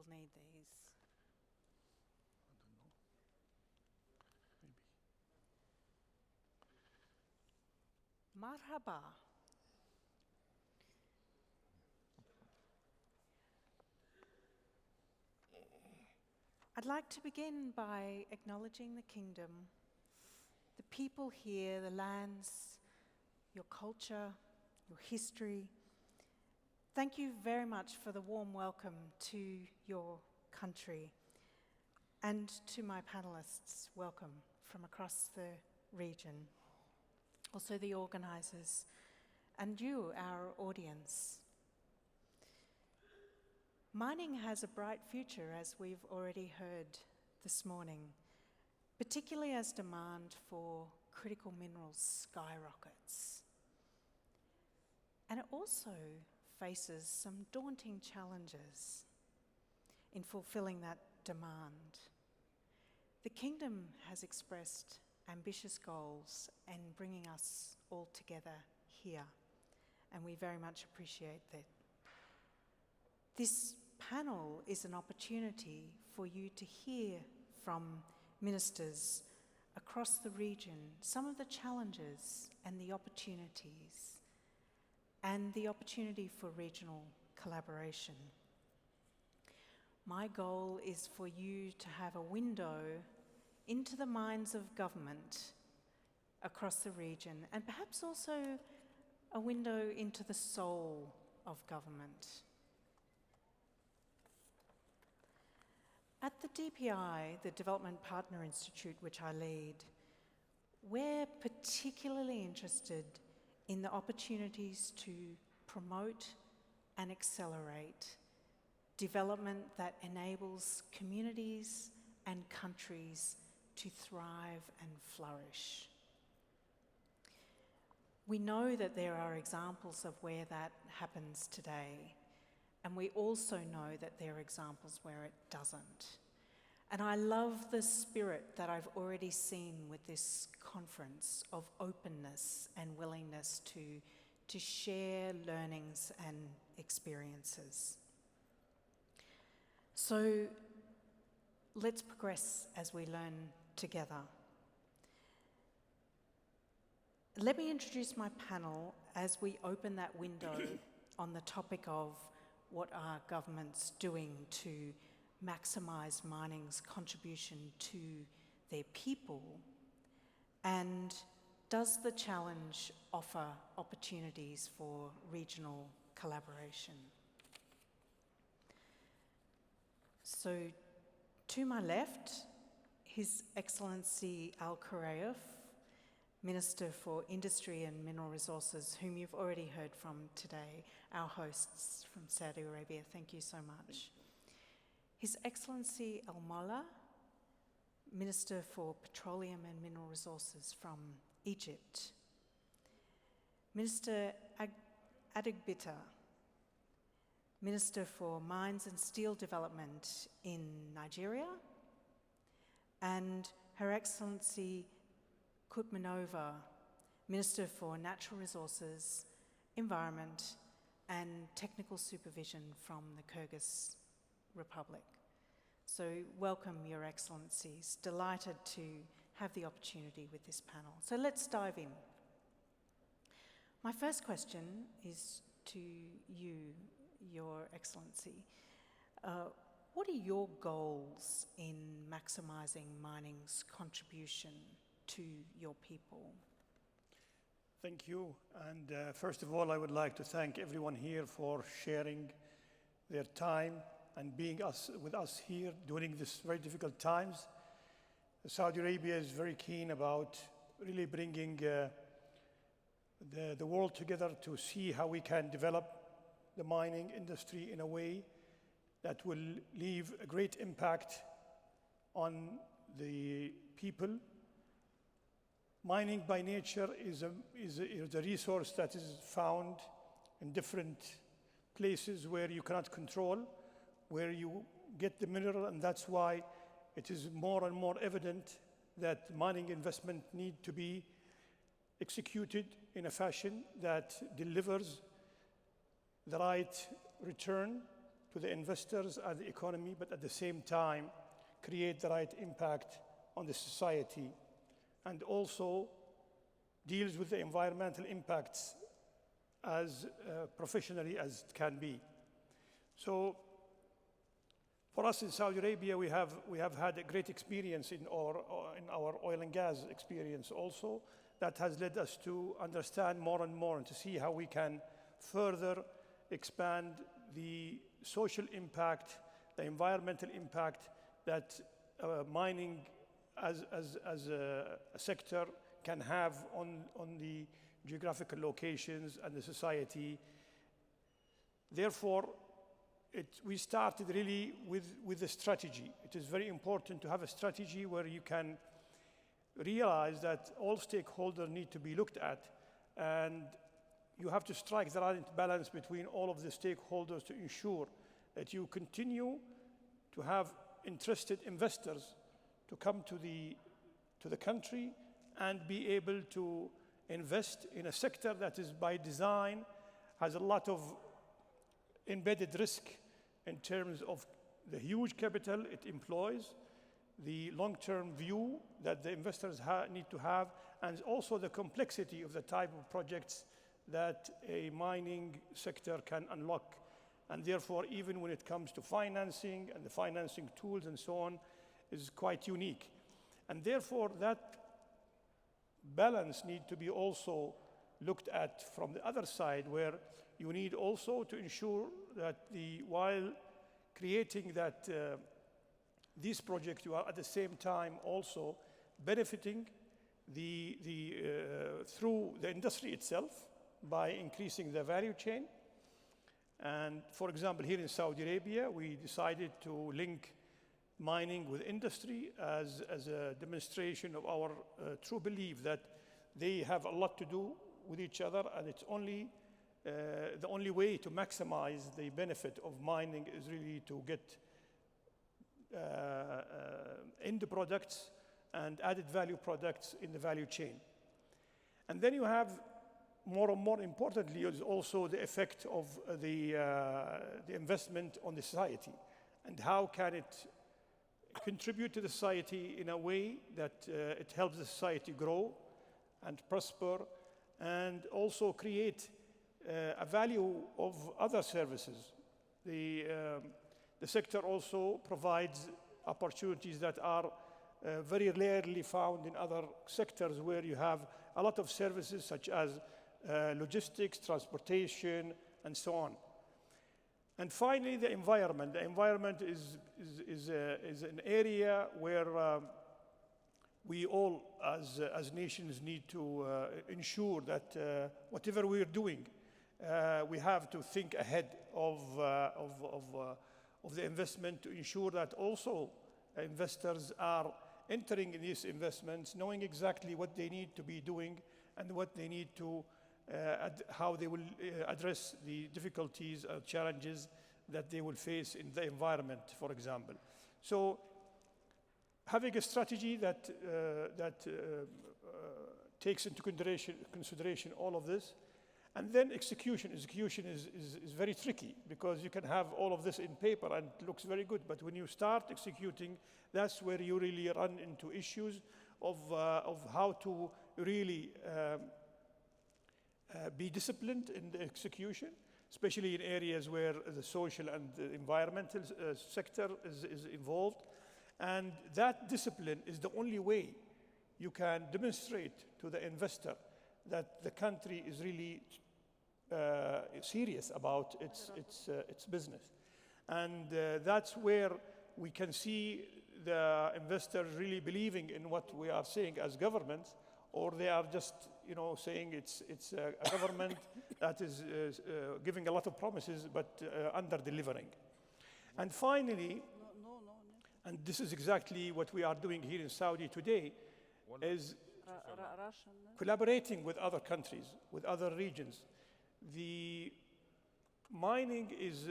we'll need these. I don't know. Maybe. Marhaba. I'd like to begin by acknowledging the kingdom, the people here, the lands, your culture, your history. Thank you very much for the warm welcome to your country, and to my panellists, welcome from across the region. Also the organisers, and you, our audience. Mining has a bright future, as we've already heard this morning, particularly as demand for critical minerals skyrockets. And it also faces some daunting challenges in fulfilling that demand. The Kingdom has expressed ambitious goals in bringing us all together here, and we very much appreciate that. This panel is an opportunity for you to hear from ministers across the region some of the challenges and the opportunities, and the opportunity for regional collaboration. My goal is for you to have a window into the minds of government across the region, and perhaps also a window into the soul of government. At the DPI, the Development Partner Institute, which I lead, we're particularly interested in the opportunities to promote and accelerate development that enables communities and countries to thrive and flourish. We know that there are examples of where that happens today, and we also know that there are examples where it doesn't. And I love the spirit that I've already seen with this conference of openness and willingness to share learnings and experiences. So let's progress as we learn together. Let me introduce my panel as we open that window on the topic of what are governments doing to maximise mining's contribution to their people, and does the challenge offer opportunities for regional collaboration? So, to my left, His Excellency Khorayef, Minister for Industry and Mineral Resources, whom you've already heard from today, our hosts from Saudi Arabia. Thank you so much. His Excellency El-Molla, Minister for Petroleum and Mineral Resources from Egypt. Minister Adegbite, Minister for Mines and Steel Development in Nigeria. And Her Excellency Kutmanova, Minister for Natural Resources, Environment and Technical Supervision from the Kyrgyz Republic. So welcome, Your Excellencies. Delighted to have the opportunity with this panel. So let's dive in. My first question is to you, Your Excellency. What are your goals in maximising mining's contribution to your people? Thank you. And first of all, I would like to thank everyone here for sharing their time and being with us here during this very difficult times. Saudi Arabia is very keen about really bringing the world together to see how we can develop the mining industry in a way that will leave a great impact on the people. Mining by nature is a resource that is found in different places where you cannot control, where you get the mineral, and that's why it is more and more evident that mining investment need to be executed in a fashion that delivers the right return to the investors and the economy, but at the same time, create the right impact on the society, and also deals with the environmental impacts as professionally as it can be. So for us in Saudi Arabia, we have had a great experience in our oil and gas experience also. That has led us to understand more and more and to see how we can further expand the social impact, the environmental impact that mining as a sector can have on the geographical locations and the society. Therefore, we started really with a strategy. It is very important to have a strategy where you can realize that all stakeholders need to be looked at, and you have to strike the right balance between all of the stakeholders to ensure that you continue to have interested investors to come to the country and be able to invest in a sector that is by design, has a lot of embedded risk in terms of the huge capital it employs, the long-term view that the investors need to have, and also the complexity of the type of projects that a mining sector can unlock. And therefore, even when it comes to financing and the financing tools and so on, is quite unique. And therefore, that balance needs to be also looked at from the other side, where you need also to ensure that while creating that this project, you are at the same time also benefiting through the industry itself by increasing the value chain. And for example, here in Saudi Arabia, we decided to link mining with industry as a demonstration of our true belief that they have a lot to do with each other, and it's only the only way to maximize the benefit of mining is really to get end products and added value products in the value chain. And then you have, more and more importantly, is also the effect of the investment on the society, and how can it contribute to the society in a way that it helps the society grow and prosper, and also create a value of other services. The sector also provides opportunities that are very rarely found in other sectors, where you have a lot of services such as logistics, transportation, and so on. And finally, the environment. The environment is an area where we all, as nations, need to ensure that whatever we're doing, we have to think ahead of the investment, to ensure that also investors are entering in these investments knowing exactly what they need to be doing and what they need to, how they will address the difficulties or challenges that they will face in the environment, for example. So having a strategy that takes into consideration all of this, and then execution. Execution is very tricky, because you can have all of this in paper and it looks very good, but when you start executing, that's where you really run into issues of how to really be disciplined in the execution, especially in areas where the social and the environmental sector is involved. And that discipline is the only way you can demonstrate to the investor that the country is really serious about its business. And that's where we can see the investors really believing in what we are saying as governments, or they are just saying it's a government that is giving a lot of promises but under-delivering. And finally, and this is exactly what we are doing here in Saudi today, is collaborating with other countries, with other regions. The mining is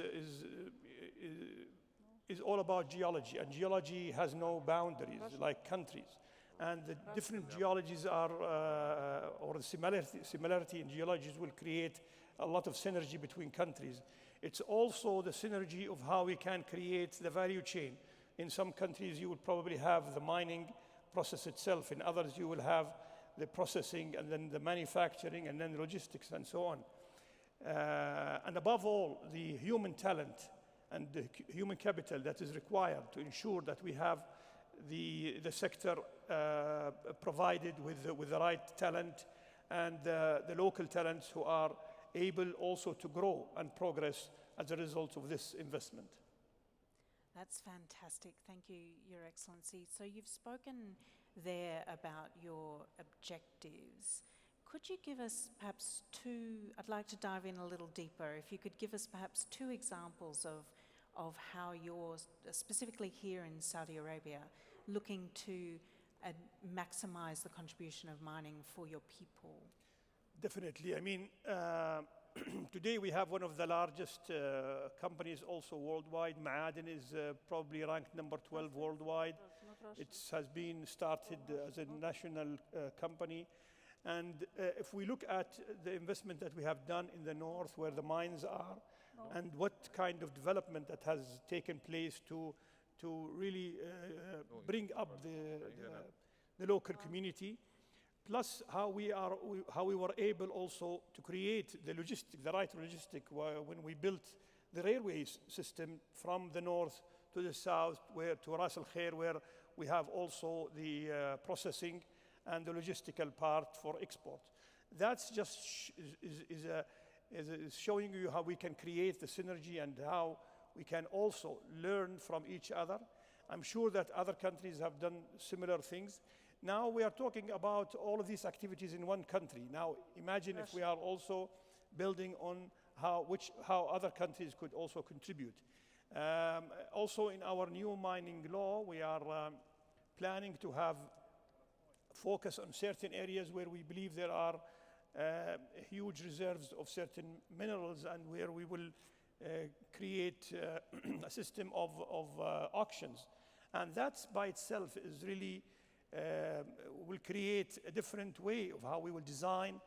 all about geology, and geology has no boundaries like countries. And the different geologies are, or the similarity in geologies will create a lot of synergy between countries. It's also the synergy of how we can create the value chain. In some countries, you will probably have the mining process itself. In others, you will have the processing and then the manufacturing and then logistics and so on. And above all, the human talent and the human capital that is required to ensure that we have the sector provided with the right talent and the local talents who are able also to grow and progress as a result of this investment. That's fantastic. Thank you, Your Excellency. So you've spoken there about your objectives. Could you give us perhaps I'd like to dive in a little deeper, if you could give us perhaps 2 examples of how you're, specifically here in Saudi Arabia, looking to maximize the contribution of mining for your people? Definitely. I mean, today we have one of the largest companies also worldwide. Ma'aden is probably ranked number 12 worldwide. It has been started as a national company. And if we look at the investment that we have done in the north where the mines are and what kind of development that has taken place to really bring up the local community, plus how we were able also to create the right logistic when we built the railways system from the north to the south, to Ras Al Khair, where we have also the processing and the logistical part for export. That's just is showing you how we can create the synergy and how we can also learn from each other. I'm sure that other countries have done similar things. Now we are talking about all of these activities in one country. Now imagine if we are also building on how other countries could also contribute. Also in our new mining law, we are planning to have focus on certain areas where we believe there are huge reserves of certain minerals and where we will create a system of auctions. And that by itself is really will create a different way of how we will design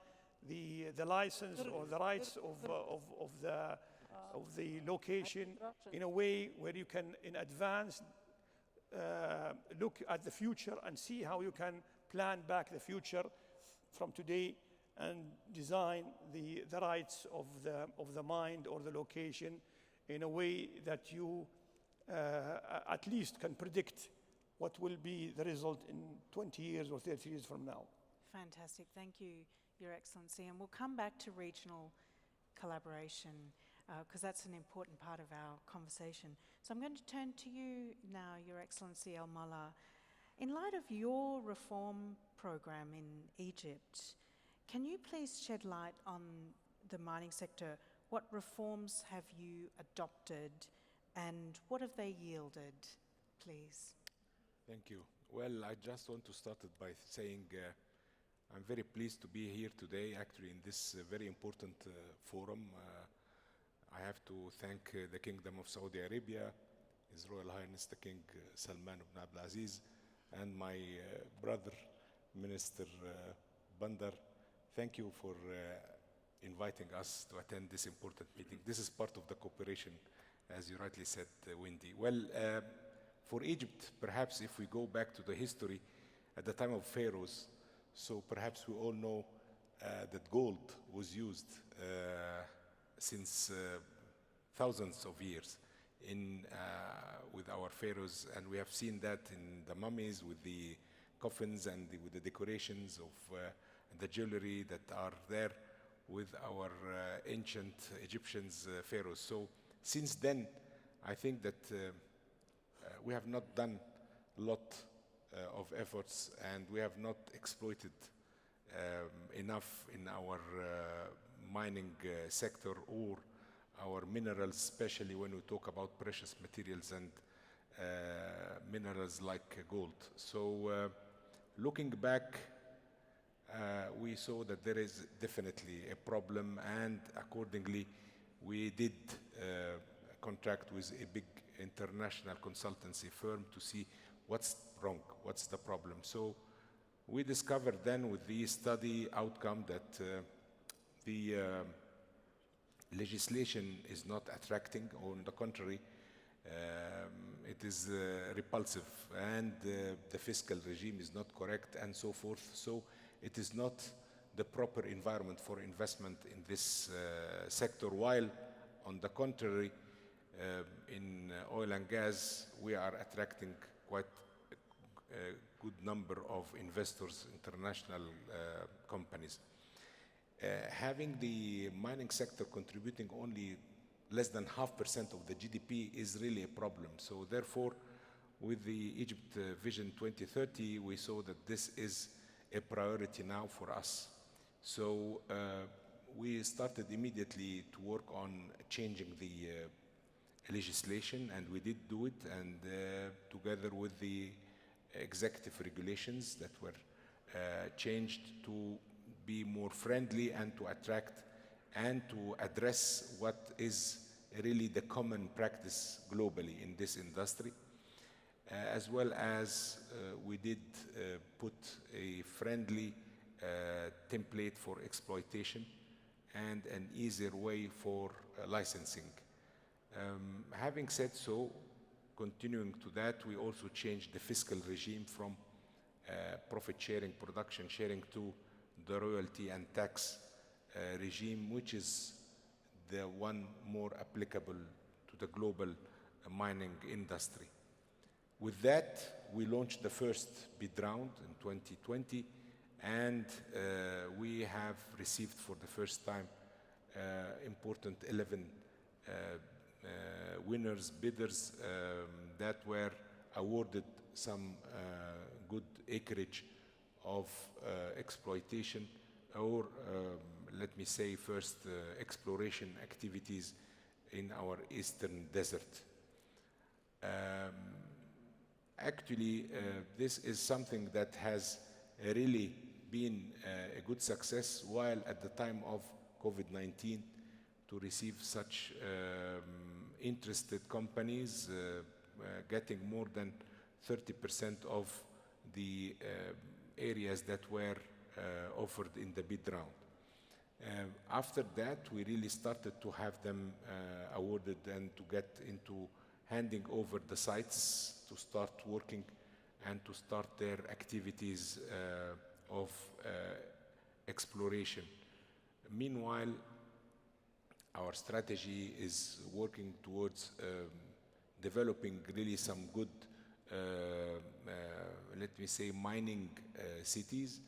the license or the rights of the location in a way where you can in advance look at the future and see how you can plan back the future from today and design the rights of the mine or the location in a way that you at least can predict what will be the result in 20 years or 30 years from now. Fantastic. Thank you, Your Excellency. And we'll come back to regional collaboration because that's an important part of our conversation. So I'm going to turn to you now, Your Excellency El-Molla. In light of your reform program in Egypt, can you please shed light on the mining sector? What reforms have you adopted and what have they yielded, please? Thank you. Well, I just want to start it by saying I'm very pleased to be here today, actually, in this very important forum. I have to thank the Kingdom of Saudi Arabia, His Royal Highness the King Salman ibn Abdulaziz, and my brother, Minister Bandar. Thank you for inviting us to attend this important meeting. This is part of the cooperation, as you rightly said, Wendy. Well, for Egypt, perhaps if we go back to the history at the time of pharaohs, so perhaps we all know that gold was used since thousands of years with our pharaohs, and we have seen that in the mummies with the coffins and with the decorations of the jewelry that are there with our ancient Egyptians pharaohs. So since then, I think that we have not done a lot of efforts and we have not exploited enough in our mining sector or our minerals, especially when we talk about precious materials and minerals like gold. So looking back, we saw that there is definitely a problem, and accordingly we did contract with a big international consultancy firm to see what's wrong, what's the problem. So we discovered then with the study outcome that the legislation is not attracting, or on the contrary, it is repulsive, and the fiscal regime is not correct, and so forth. So it is not the proper environment for investment in this sector, while on the contrary, in oil and gas, we are attracting quite a good number of investors, international companies. Having the mining sector contributing only less than 0.5% of the GDP is really a problem. So therefore, with the Egypt Vision 2030, we saw that this is a priority now for us. So we started immediately to work on changing the legislation, and we did do it, and together with the executive regulations that were changed to be more friendly and to attract and to address what is really the common practice globally in this industry, as well as we did put a friendly template for exploitation and an easier way for licensing. Having said so, continuing to that, we also changed the fiscal regime from profit sharing, production sharing to the royalty and tax regime, which is the one more applicable to the global mining industry. With that, we launched the first bid round in 2020, and we have received for the first time important 11 winners, bidders that were awarded some good acreage of exploitation, or let me say first exploration activities in our eastern desert. Actually, this is something that has really been a good success, while at the time of COVID-19, to receive such interested companies, getting more than 30% of the areas that were offered in the bid round. After that, we really started to have them awarded and to get into handing over the sites to start working and to start their activities of exploration. Meanwhile, our strategy is working towards developing really some good, let me say, mining cities.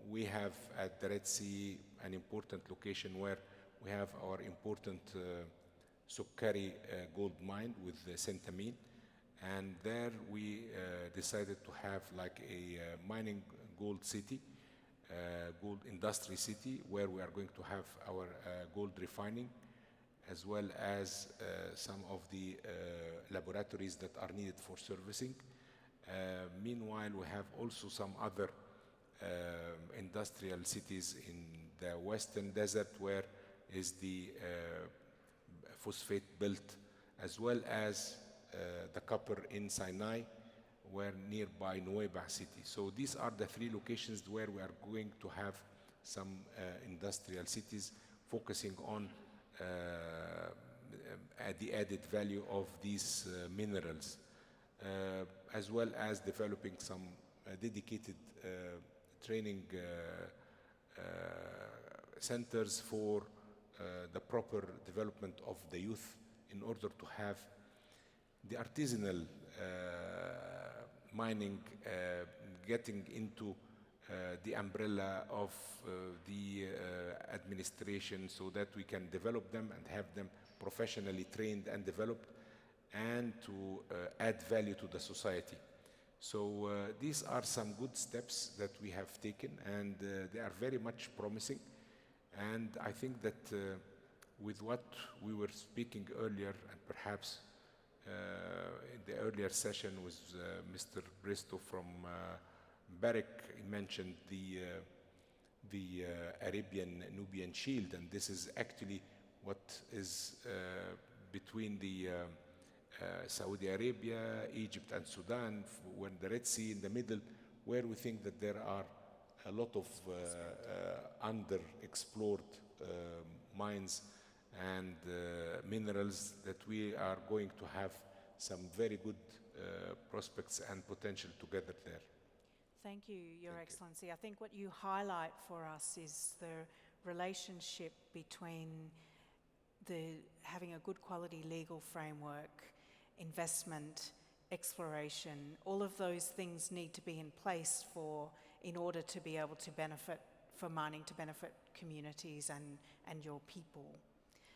We have at the Red Sea an important location where we have our important Sukkari gold mine with Centamin, and there we decided to have like a mining gold city, gold industry city, where we are going to have our gold refining, as well as some of the laboratories that are needed for servicing. Meanwhile, we have also some other industrial cities in the western desert, where is the phosphate belt, as well as the copper in Sinai, where nearby Nuweiba city. So these are the three locations where we are going to have some industrial cities focusing on the added value of these minerals, as well as developing some dedicated training centers for the proper development of the youth, in order to have the artisanal mining getting into the umbrella of the administration, so that we can develop them and have them professionally trained and developed, and to add value to the society. So these are some good steps that we have taken, and they are very much promising. And I think that with what we were speaking earlier, and perhaps in the earlier session with Mr. Bristow from Barrick, he mentioned the Arabian-Nubian Shield, and this is actually what is between the Saudi Arabia, Egypt, and Sudan, when the Red Sea in the middle, where we think that there are a lot of underexplored mines and minerals that we are going to have some very good prospects and potential together there. Thank you, Your Excellency. I think what you highlight for us is the relationship between having a good quality legal framework, investment, exploration. All of those things need to be in place in order to be able to benefit, for mining to benefit communities and your people.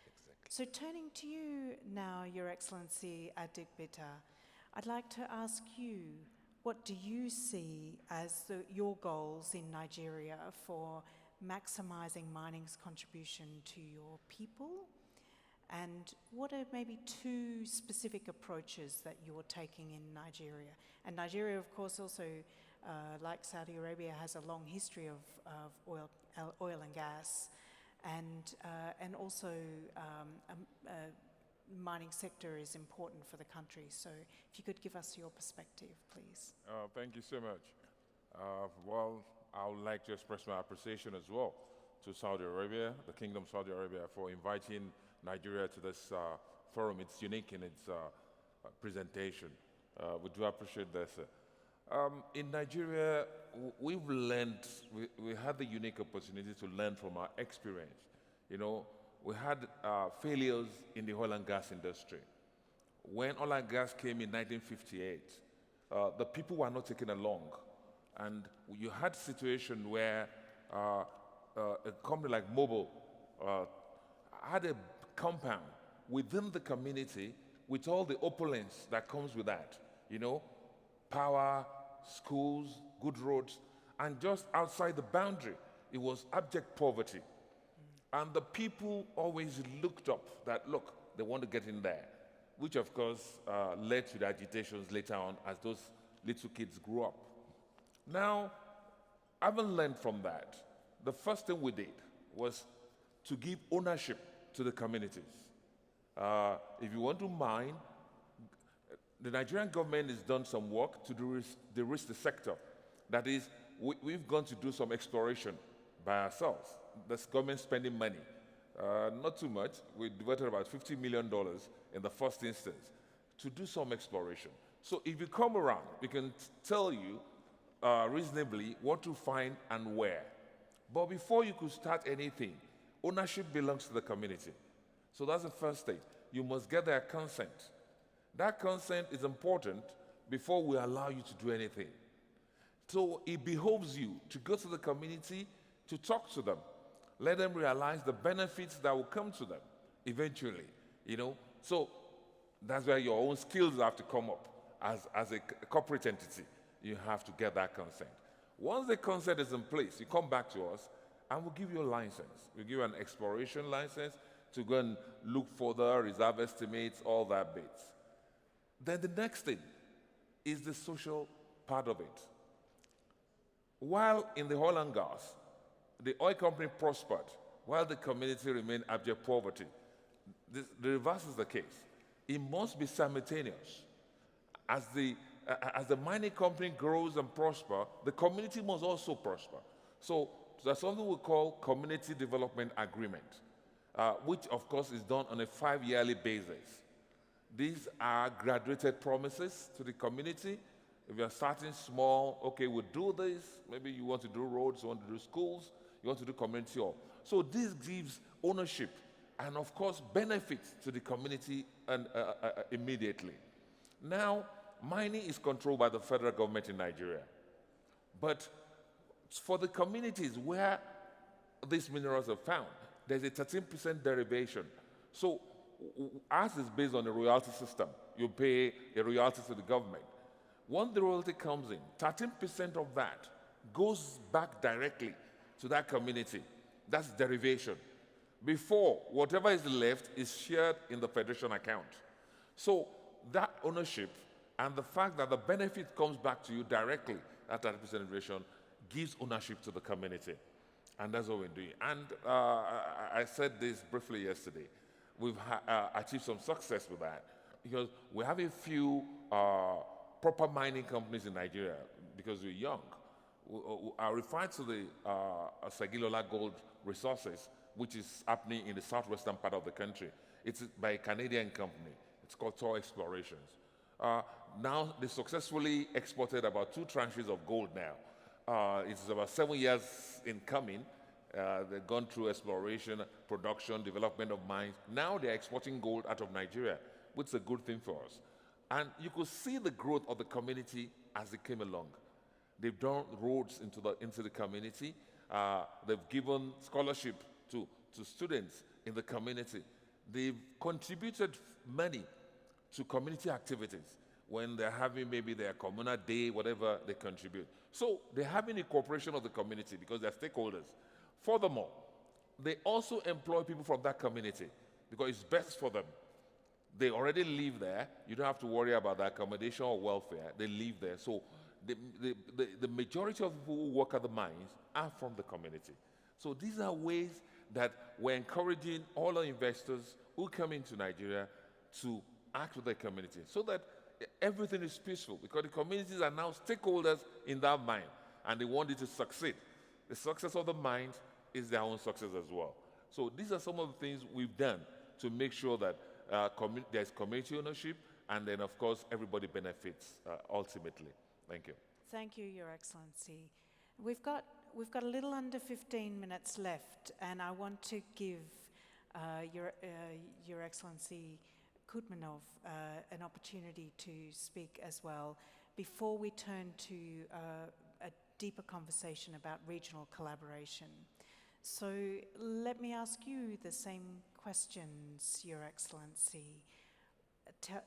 Exactly. So turning to you now, Your Excellency Adegbite, I'd like to ask you, what do you see as your goals in Nigeria for maximising mining's contribution to your people? And what are maybe 2 specific approaches that you're taking in Nigeria? And Nigeria, of course, also, like Saudi Arabia, has a long history of oil and gas, and also mining sector is important for the country. So if you could give us your perspective, please. Thank you so much. Well, I would like to express my appreciation as well to Saudi Arabia, the Kingdom of Saudi Arabia, for inviting Nigeria to this forum. It's unique in its presentation. We do appreciate this. In Nigeria, we've learned, we had the unique opportunity to learn from our experience. You know, we had failures in the oil and gas industry. When oil and gas came in 1958, the people were not taken along. And you had a situation where a company like Mobil had a compound within the community with all the opulence that comes with that, you know, power, schools, good roads, and just outside the boundary, it was abject poverty. And the people always looked up that, look, they want to get in there, which of course led to the agitations later on as those little kids grew up. Now, having learned from that, the first thing we did was to give ownership to the communities. If you want to mine, the Nigerian government has done some work to de-risk the sector. That is, we've gone to do some exploration by ourselves. The government spending money. Not too much. We devoted about $50 million in the first instance to do some exploration. So if you come around, we can tell you reasonably what to find and where. But before you could start anything, ownership belongs to the community. So that's the first thing. You must get their consent. That consent is important before we allow you to do anything. So it behoves you to go to the community, to talk to them, let them realize the benefits that will come to them eventually, you know. So that's where your own skills have to come up as a corporate entity. You have to get that consent. Once the consent is in place, you come back to us and we'll give you a license. We'll give you an exploration license to go and look further, reserve estimates, all that bits. Then the next thing is the social part of it. While in the oil and gas, the oil company prospered, while the community remained abject poverty. The reverse is the case. It must be simultaneous. As the mining company grows and prospers, the community must also prosper. So there's something we call community development agreement, which of course is done on a 5-yearly basis. These are graduated promises to the community. If you're starting small, okay, we'll do this. Maybe you want to do roads, you want to do schools, you want to do community hall. So this gives ownership and, of course, benefits to the community and immediately. Now, mining is controlled by the federal government in Nigeria. But for the communities where these minerals are found, there's a 13% derivation. So ours is based on a royalty system. You pay a royalty to the government. Once the royalty comes in, 13% of that goes back directly to that community. That's derivation. Before, whatever is left is shared in the federation account. So that ownership and the fact that the benefit comes back to you directly at 30% derivation gives ownership to the community. And that's what we're doing. And I said this briefly yesterday. We've achieved some success with that because we have a few proper mining companies in Nigeria because we're young. I refer to the Segilola gold resources, which is happening in the southwestern part of the country. It's by a Canadian company. It's called Tor Explorations. Now, they successfully exported about 2 tranches of gold now. It's about 7 years in coming. They've gone through exploration, production, development of mines. Now they're exporting gold out of Nigeria, which is a good thing for us. And you could see the growth of the community as they came along. They've done roads into the community. They've given scholarship to students in the community. They've contributed money to community activities. When they're having maybe their communal day, whatever, they contribute. So they're having a cooperation of the community because they're stakeholders. Furthermore, they also employ people from that community because it's best for them. They already live there. You don't have to worry about their accommodation or welfare. They live there. So the majority of people who work at the mines are from the community. So these are ways that we're encouraging all our investors who come into Nigeria to act with their community so that everything is peaceful, because the communities are now stakeholders in that mine and they want it to succeed. The success of the mines is their own success as well. So these are some of the things we've done to make sure that there's community ownership, and then of course everybody benefits ultimately. Thank you. Thank you, Your Excellency. We've got a little under 15 minutes left, and I want to give Your Excellency Kutmanova an opportunity to speak as well before we turn to a deeper conversation about regional collaboration. So let me ask you the same questions, Your Excellency.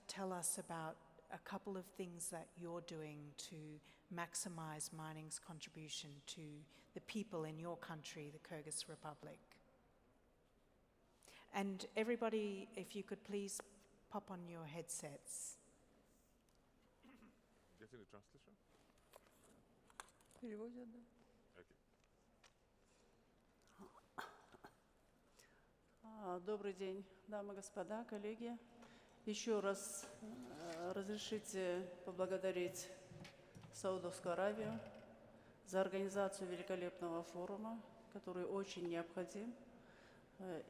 Tell us about a couple of things that you're doing to maximize mining's contribution to the people in your country, the Kyrgyz Republic. And everybody, if you could please pop on your headsets. Getting the translation? Переводят, да? Okay. Добрый день, дамы и господа, коллеги. Еще раз разрешите поблагодарить Саудовскую Аравию за организацию великолепного форума, который очень необходим,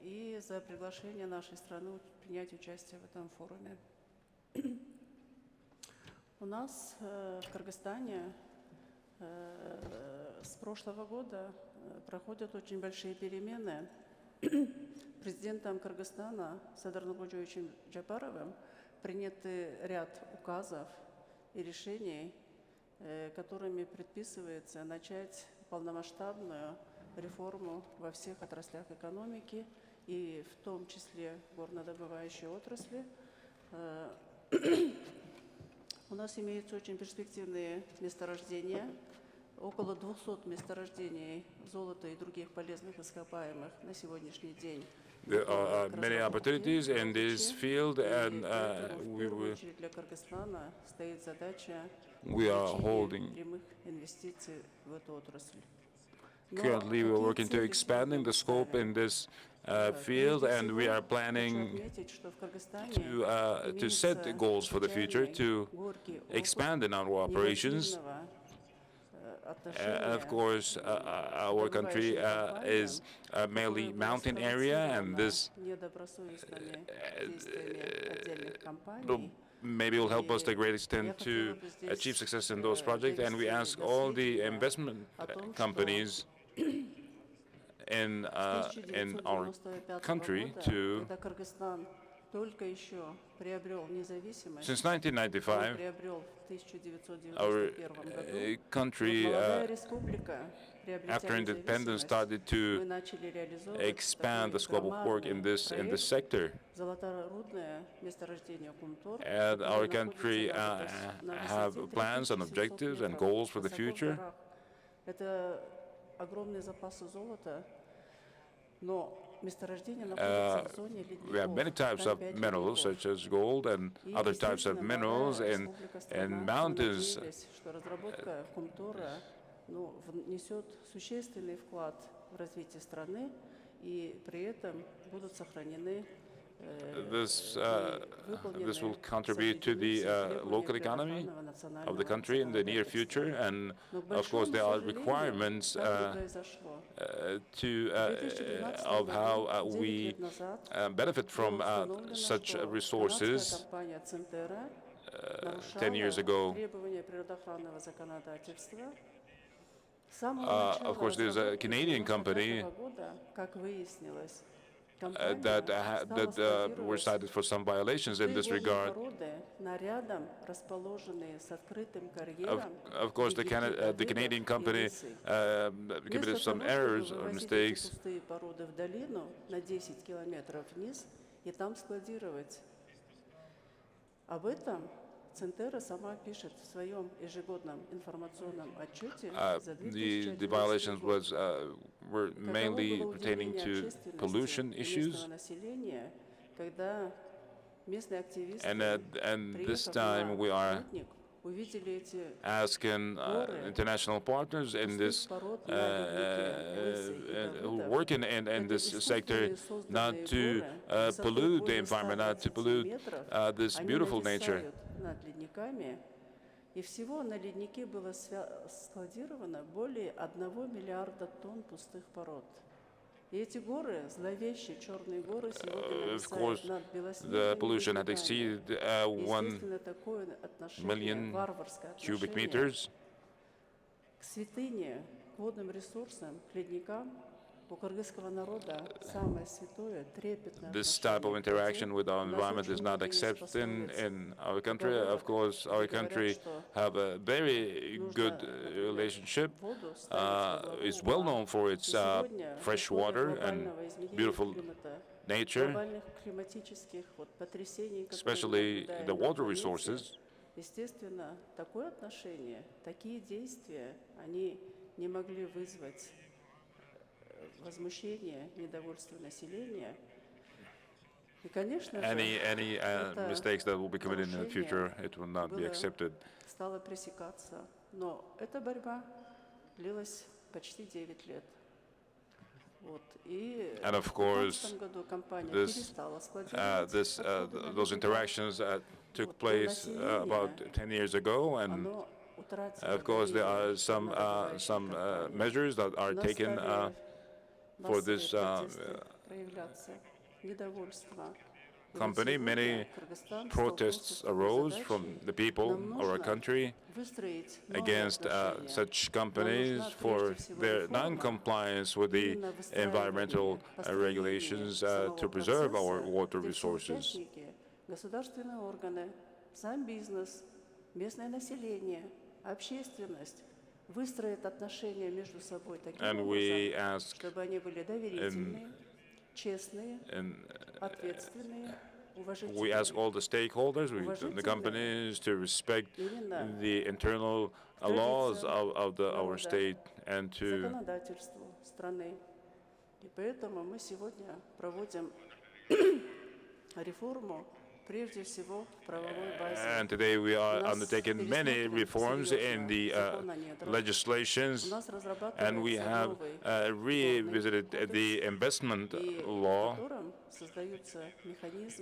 и за приглашение нашей страны принять участие в этом форуме. У нас в Кыргызстане с прошлого года проходят очень большие перемены. Президентом Кыргызстана Садырнургожоевичем Джапаровым приняты ряд указов и решений, которыми предписывается начать полномасштабную реформу во всех отраслях экономики, и в том числе горнодобывающей отрасли. У нас имеются очень перспективные месторождения. Около 200 месторождений золота и других полезных ископаемых на сегодняшний день. There are many opportunities in this field, and we are holding. Currently, we are working to expanding the scope in this field, and we are planning to set the goals for the future to expand in our operations. Of course, our country is mainly mountain area, and this maybe will help us to a great extent to achieve success in those projects. And we ask all the investment companies in our country to. Since 1995, our country, after independence, started to expand the scope of work in this sector. And our country have plans and objectives and goals for the future. We have many types of minerals, such as gold, and other types of minerals in mountains. Внесет существенный вклад в развитие страны, и при этом будут сохранены this will contribute to the local economy of the country in the near future, and of course there are requirements of how we benefit from such resources. 10 years ago, of course, there's a Canadian company that were cited for some violations in this regard. Of course, the Canadian company committed some errors or mistakes. The violations were mainly pertaining to pollution issues. And this time we are asking international partners in this who work in this sector not to pollute the environment, not to pollute this beautiful nature. И всего на леднике было складировано более 1 миллиарда тонн пустых пород. И эти горы, зловещие черные горы, сегодня нависают над белоснежными берегами. Естественно, такое отношение варварское отношение к святыне, к водным ресурсам, к ледникам. This type of interaction with our environment is not accepted in our country. Of course, our country have a very good relationship. It's well known for its fresh water and beautiful nature, especially the water resources. Естественно, такое отношение, такие действия, они не могли вызвать возмущение, недовольство населения. И, конечно же, any mistakes that will be committed in the future, it will not be accepted. Стало пресекаться, но эта борьба длилась почти 9 лет. Вот. И and of course, those interactions took place about 10 years ago, and of course there are some measures that are taken for this company. Many protests arose from the people of our country against such companies for their non-compliance with the environmental regulations to preserve our water resources. Государственные органы, сам бизнес, местное население, общественность выстроят отношения между собой таким образом, чтобы они были доверительные, честные, ответственные, уважительные. We ask all the stakeholders, the companies, to respect the internal laws of our state and to законодательству страны. И поэтому мы сегодня проводим реформу. And today we are undertaking many reforms in the legislations, and we have revisited the investment law,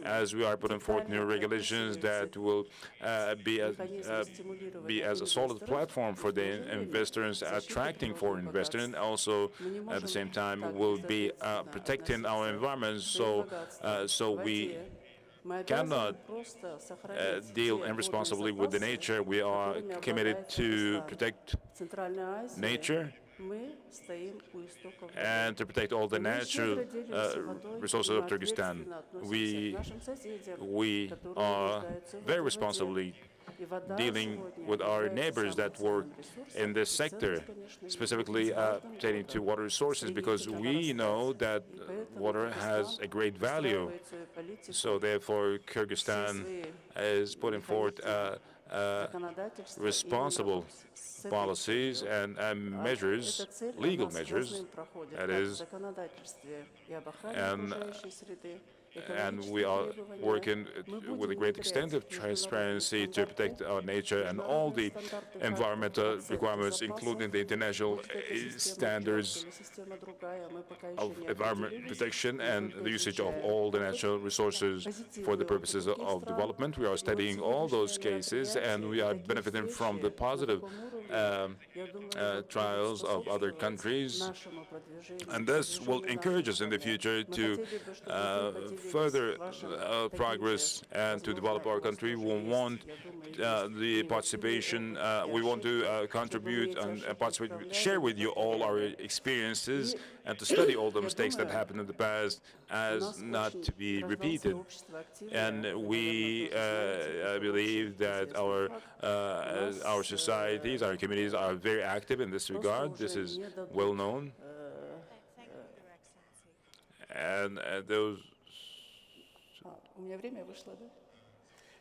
as we are putting forth new regulations that will be as a solid platform for the investors, attracting foreign investors, and also at the same time will be protecting our environment, so we cannot deal irresponsibly with the nature. We are committed to protect nature and to protect all the natural resources of Kyrgyzstan. We are very responsibly dealing with our neighbors that work in this sector, specifically pertaining to water resources, because we know that water has a great value. So therefore, Kyrgyzstan is putting forth responsible policies and measures, legal measures, that is, and and we are working with a great extent of transparency to protect our nature and all the environmental requirements, including the international standards of environment protection and the usage of all the natural resources for the purposes of development. We are studying all those cases, and we are benefiting from the positive trials of other countries, and this will encourage us in the future to further progress and to develop our country. We want the participation, we want to contribute and participate, share with you all our experiences and to study all the mistakes that happened in the past as not to be repeated. And we believe that our societies, our communities are very active in this regard. This is well known. Thank you, Your Excellency. And those. У меня время вышло, да?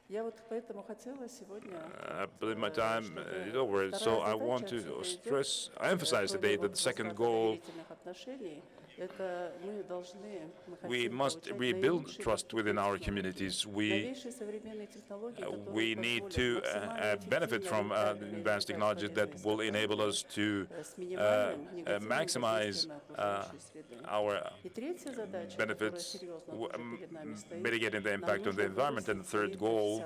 Я вот поэтому хотела сегодня. I believe my time is over, so I want to emphasize today that the second goal, we must rebuild trust within our communities. We need to benefit from advanced technologies that will enable us to maximize our benefits, mitigating the impact on the environment. And the third goal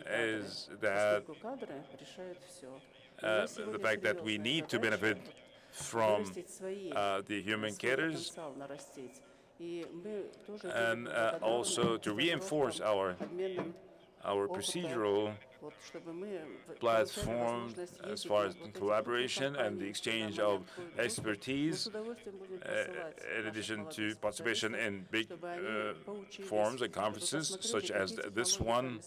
is that the fact that we need to benefit from the human caterers and also to reinforce our procedural platform as far as collaboration and the exchange of expertise, in addition to participation in big forums and conferences such as this one,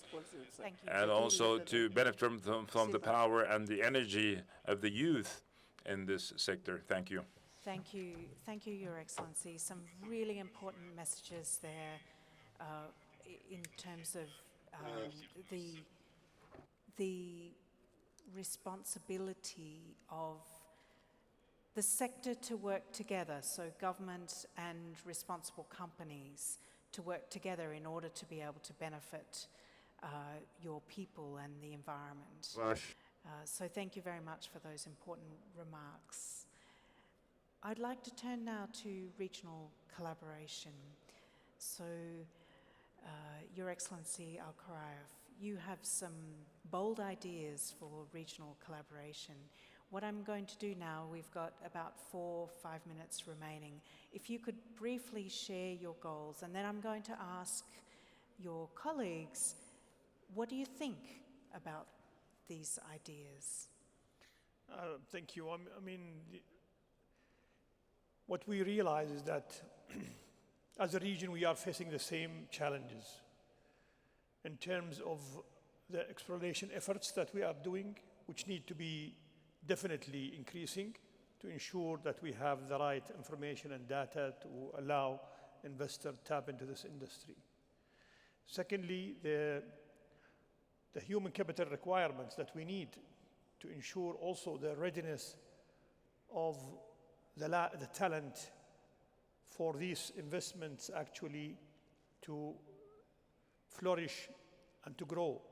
and also to benefit from the power and the energy of the youth in this sector. Thank you. Thank you, Your Excellency. Some really important messages there in terms of the responsibility of the sector to work together, so government and responsible companies to work together in order to be able to benefit your people and the environment. So thank you very much for those important remarks. I'd like to turn now to regional collaboration. So, Your Excellency Khorayef, you have some bold ideas for regional collaboration. What I'm going to do now, we've got about 4 or 5 minutes remaining. If you could briefly share your goals, and then I'm going to ask your colleagues, what do you think about these ideas? Thank you. I mean, what we realize is that as a region, we are facing the same challenges in terms of the exploration efforts that we are doing, which need to be definitely increasing to ensure that we have the right information and data to allow investors to tap into this industry. Secondly, the human capital requirements that we need to ensure also the readiness of the talent for these investments actually to flourish and to grow.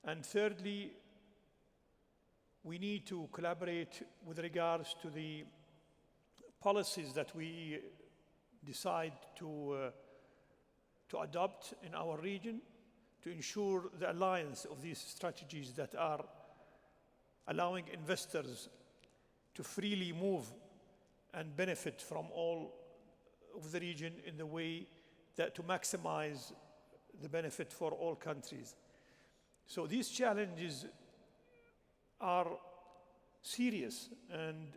And thirdly, we need to collaborate with regards to the policies that we decide to adopt in our region to ensure the alliance of these strategies that are allowing investors to freely move and benefit from all of the region in the way that to maximize the benefit for all countries. So these challenges are serious, and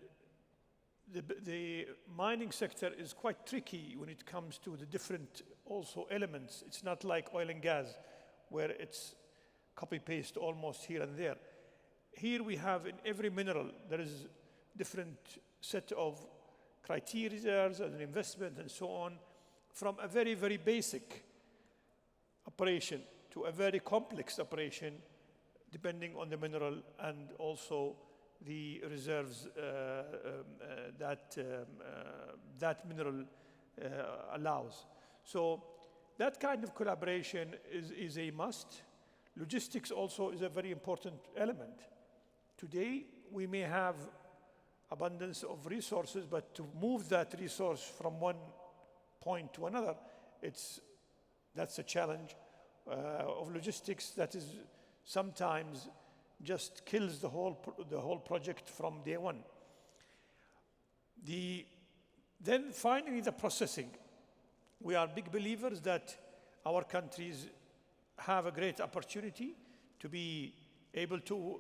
the mining sector is quite tricky when it comes to the different also elements. It's not like oil and gas, where it's copy-paste almost here and there. Here we have in every mineral, there is different set of criteria and an investment and so on, from a very, very basic operation to a very complex operation, depending on the mineral and also the reserves that mineral allows. So that kind of collaboration is a must. Logistics also is a very important element. Today, we may have abundance of resources, but to move that resource from one point to another, that's a challenge of logistics that is sometimes just kills the whole project from day one. Then finally, the processing. We are big believers that our countries have a great opportunity to be able to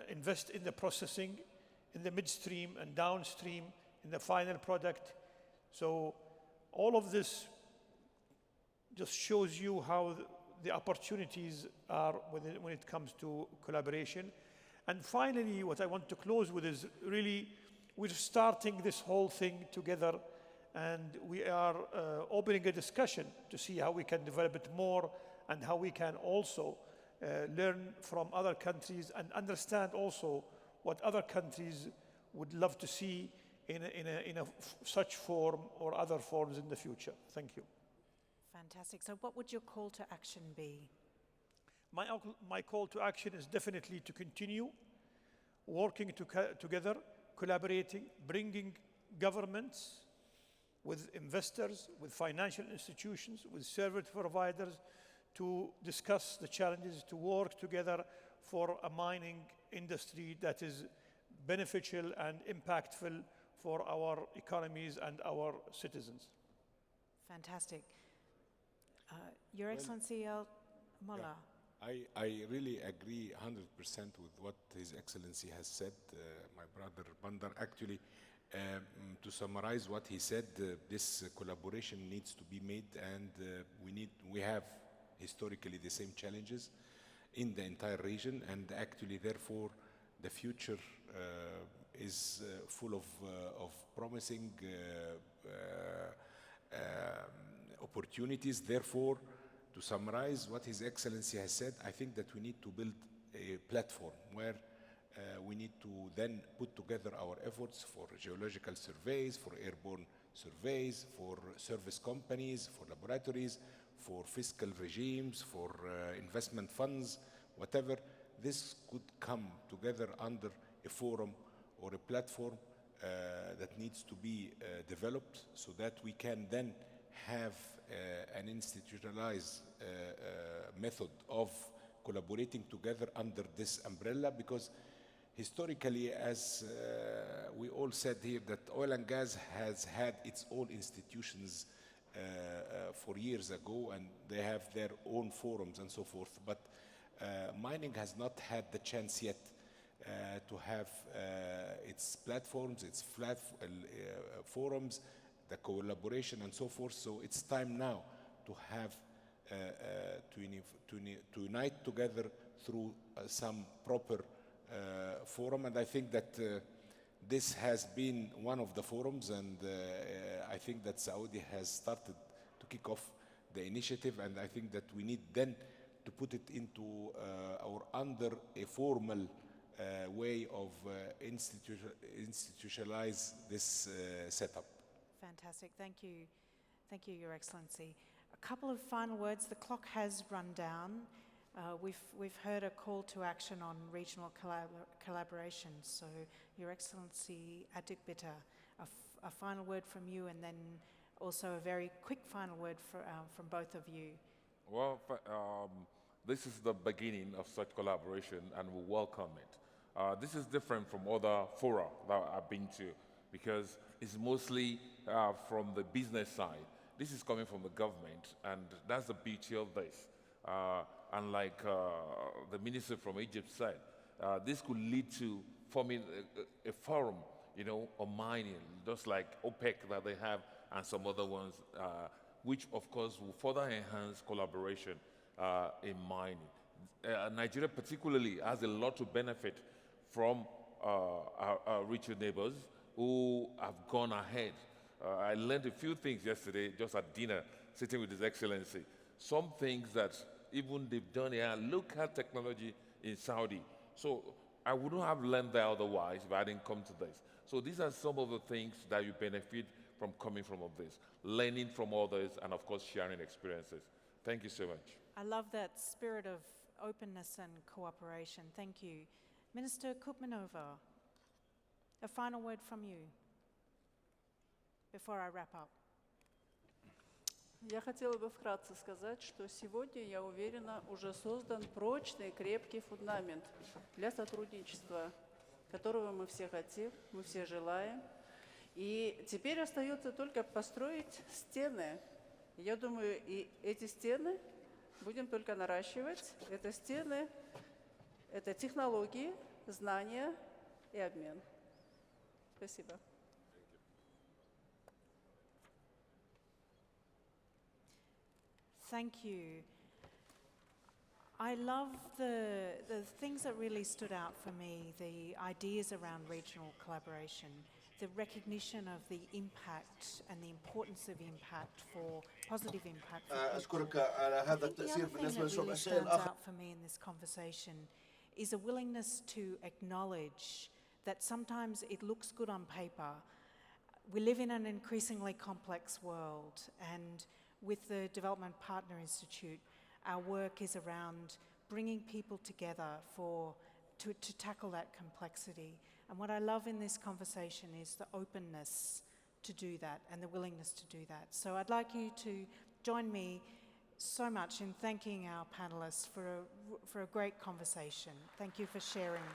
invest in the processing, in the midstream and downstream, in the final product. So all of this just shows you how the opportunities are when it comes to collaboration. And finally, what I want to close with is really, we're starting this whole thing together, and we are opening a discussion to see how we can develop it more and how we can also learn from other countries and understand also what other countries would love to see in such form or other forms in the future. Thank you. Fantastic. So what would your call to action be? My call to action is definitely to continue working together, collaborating, bringing governments with investors, with financial institutions, with service providers to discuss the challenges, to work together for a mining industry that is beneficial and impactful for our economies and our citizens. Fantastic. Your Excellency El-Molla. I really agree 100% with what His Excellency has said, my brother Bandar. Actually, to summarize what he said, this collaboration needs to be made, and we have historically the same challenges in the entire region, and actually, therefore, the future is full of promising opportunities. Therefore, to summarize what His Excellency has said, I think that we need to build a platform where we need to then put together our efforts for geological surveys, for airborne surveys, for service companies, for laboratories, for fiscal regimes, for investment funds, whatever. This could come together under a forum or a platform that needs to be developed so that we can then have an institutionalized method of collaborating together under this umbrella, because historically, as we all said here, that oil and gas has had its own institutions for years ago, and they have their own forums and so forth. But mining has not had the chance yet to have its platforms, its forums, the collaboration and so forth. So it's time now to have to unite together through some proper forum, and I think that this has been one of the forums, and I think that Saudi has started to kick off the initiative, and I think that we need then to put it into or under a formal way of institutionalize this setup. Fantastic. Thank you. Thank you, Your Excellency. A couple of final words. The clock has run down. We've heard a call to action on regional collaboration. So, Your Excellency Adegbite, a final word from you, and then also a very quick final word from both of you. Well, this is the beginning of such collaboration, and we welcome it. This is different from other fora that I've been to, because it's mostly from the business side. This is coming from the government, and that's the beauty of this. And like the minister from Egypt said, this could lead to forming a forum, on mining, just like OPEC that they have and some other ones, which of course will further enhance collaboration in mining. Nigeria particularly has a lot to benefit from our richer neighbors who have gone ahead. I learned a few things yesterday just at dinner, sitting with His Excellency. Some things that even they've done here, look at technology in Saudi. So I wouldn't have learned that otherwise if I didn't come to this. So these are some of the things that you benefit from coming from all this, learning from others, and of course sharing experiences. Thank you so much. I love that spirit of openness and cooperation. Thank you. Minister Kutmanova, a final word from you before I wrap up. Я хотела бы вкратце сказать, что сегодня, я уверена, уже создан прочный, крепкий фундамент для сотрудничества, которого мы все хотим, мы все желаем. И теперь остается только построить стены. Я думаю, и эти стены будем только наращивать. Это стены, это технологии, знания и обмен. Спасибо. Thank you. I love the things that really stood out for me, the ideas around regional collaboration, the recognition of the impact and the importance of impact for positive impact for people. أشكرك على هذا I think the التأثير other thing بالنسبة that للشعوب really الشيء stands الآخر out for me in this conversation is a willingness to acknowledge that sometimes it looks good on paper. We live in an increasingly complex world, and with the Development Partner Institute, our work is around bringing people together to tackle that complexity. And what I love in this conversation is the openness to do that and the willingness to do that. So I'd like you to join me so much in thanking our panelists for a great conversation. Thank you for sharing.